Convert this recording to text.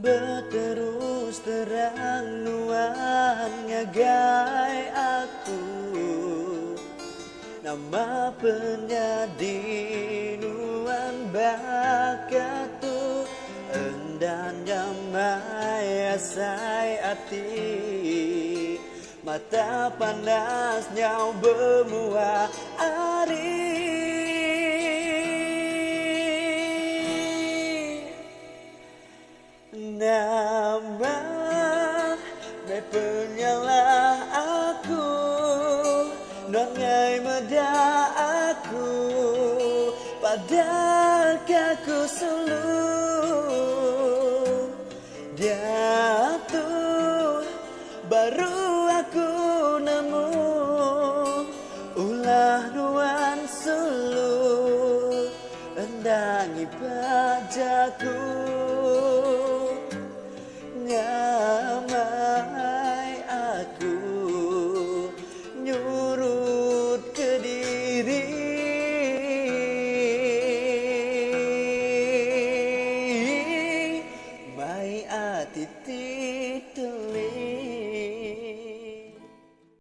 berterus terang nuan ngagai aku nama penyadi nuan bakatu endan nyamai asai hati mata panas nyau bermuah ari nama me penyalah aku non ngai meda aku padahal aku selalu dia tuh baru aku nemu ulah nuan sulu endangi pajaku